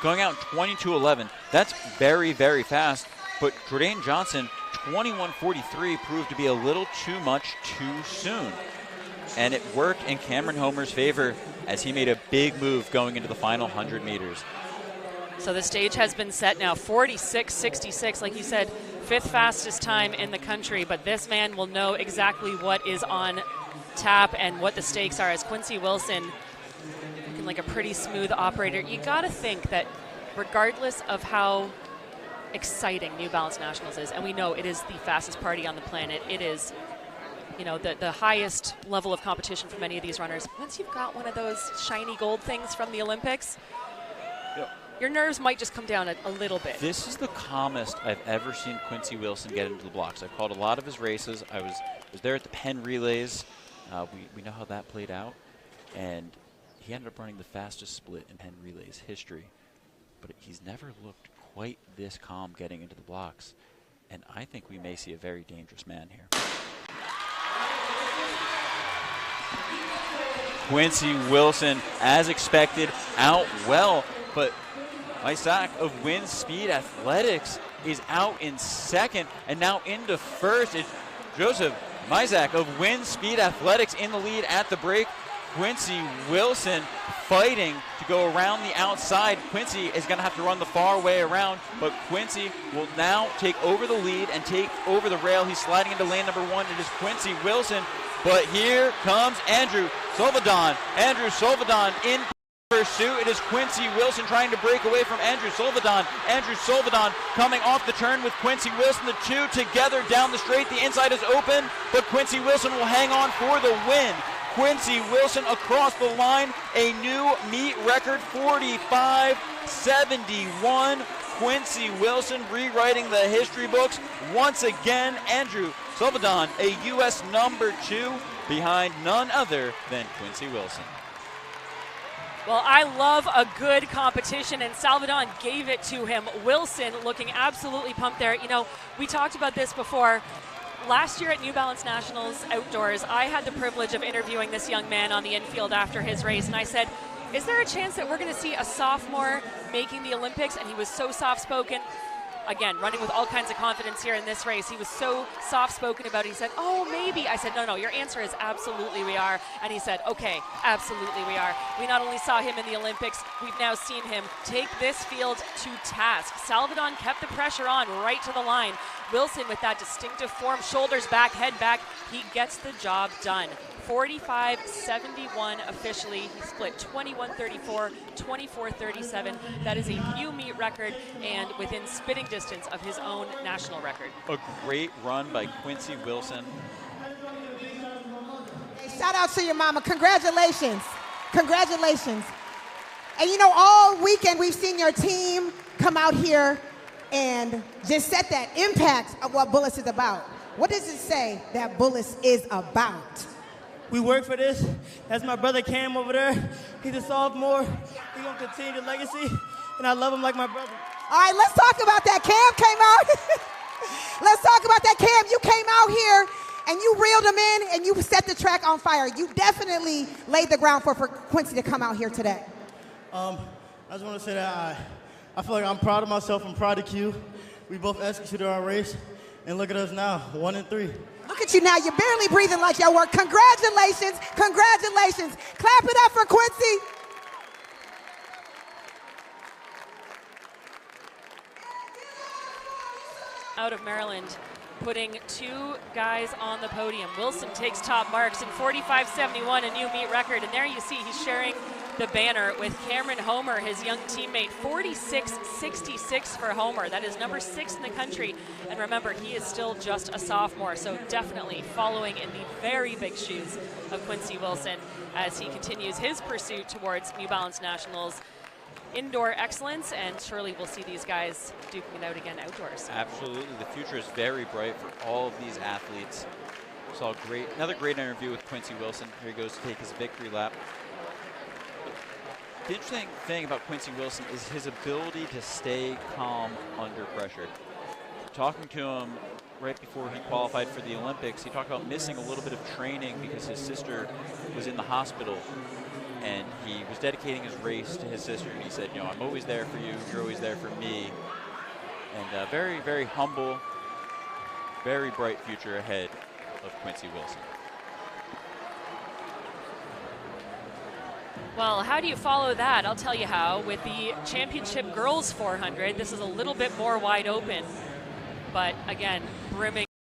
going out 22:11. That's very, very fast. But Jordan Johnson, 21:43, proved to be a little too much too soon. And it worked in Cameron Homer's favor as he made a big move going into the final 100 meters. So the stage has been set now, 46:66, like you said, 5th fastest time in the country, but this man will know exactly what is on tap and what the stakes are as Quincy Wilson, looking like a pretty smooth operator. You gotta think that regardless of how exciting New Balance Nationals is, and we know it is the fastest party on the planet, it is, you know, the highest level of competition for many of these runners. Once you've got one of those shiny gold things from the Olympics, your nerves might just come down a little bit. This is the calmest I've ever seen Quincy Wilson get into the blocks. I've called a lot of his races. I was there at the Penn Relays. We know how that played out. And he ended up running the fastest split in Penn Relays history. But he's never looked quite this calm getting into the blocks. And I think we may see a very dangerous man here. Quincy Wilson, as expected, out well, but Isaac of Wind Speed Athletics is out in second, and now into first. It's Joseph Mizak of Wind Speed Athletics in the lead at the break. Quincy Wilson fighting to go around the outside. Quincy is going to have to run the far way around, but Quincy will now take over the lead and take over the rail. He's sliding into lane number 1. It is Quincy Wilson, but here comes Andrew Solvadon. Andrew Solvadon in pursuit. It is Quincy Wilson trying to break away from Andrew Solvadon. Andrew Solvadon coming off the turn with Quincy Wilson. The two together down the straight. The inside is open, but Quincy Wilson will hang on for the win. Quincy Wilson across the line, a new meet record, 45:71. Quincy Wilson rewriting the history books. Once again, Andrew Solvadon, a U.S. number 2, behind none other than Quincy Wilson. Well, I love a good competition, and Salvadon gave it to him. Wilson looking absolutely pumped there. You know, we talked about this before. Last year at New Balance Nationals Outdoors, I had the privilege of interviewing this young man on the infield after his race, and I said, is there a chance that we're going to see a sophomore making the Olympics? And he was so soft-spoken. Again, running with all kinds of confidence here in this race. He was so soft-spoken about it. He said, oh, maybe. I said, no, your answer is absolutely we are. And he said, okay, absolutely we are. We not only saw him in the Olympics, we've now seen him take this field to task. Salvadon kept the pressure on right to the line. Wilson with that distinctive form, shoulders back, head back, he gets the job done. 45:71 officially. He split 21:34, 24:37. That is a new meet record and within spitting distance of his own national record. A great run by Quincy Wilson. Hey, shout out to your mama. Congratulations. Congratulations. And you know, all weekend we've seen your team come out here and just set that impact of what Bullets is about. What does it say that Bullets is about? We work for this. That's my brother Cam over there. He's a sophomore. He's gonna continue the legacy, and I love him like my brother. All right, let's talk about that. Cam came out. Let's talk about that, Cam. You came out here and you reeled him in and you set the track on fire. You definitely laid the ground for Quincy to come out here today. I just want to say that I feel like I'm proud of myself and proud of Q. We both executed our race, and look at us now, 1 and 3. Look at you now. You're barely breathing like your work. Congratulations. Congratulations. Clap it up for Quincy. Out of Maryland, putting 2 guys on the podium. Wilson takes top marks in 45:71, a new meet record. And there you see he's sharing the banner with Cameron Homer, his young teammate. 46:66 for Homer. That is number 6 in the country. And remember, he is still just a sophomore, so definitely following in the very big shoes of Quincy Wilson as he continues his pursuit towards New Balance Nationals indoor excellence, and surely we'll see these guys duking it out again outdoors. Absolutely. The future is very bright for all of these athletes. Saw another great interview with Quincy Wilson. Here he goes to take his victory lap. The interesting thing about Quincy Wilson is his ability to stay calm under pressure. Talking to him right before he qualified for the Olympics, he talked about missing a little bit of training because his sister was in the hospital. and he was dedicating his race to his sister, and he said, you know, I'm always there for you, you're always there for me. And very, very humble, very bright future ahead of Quincy Wilson. Well, how do you follow that? I'll tell you how. With the championship girls 400, this is a little bit more wide open, but again, brimming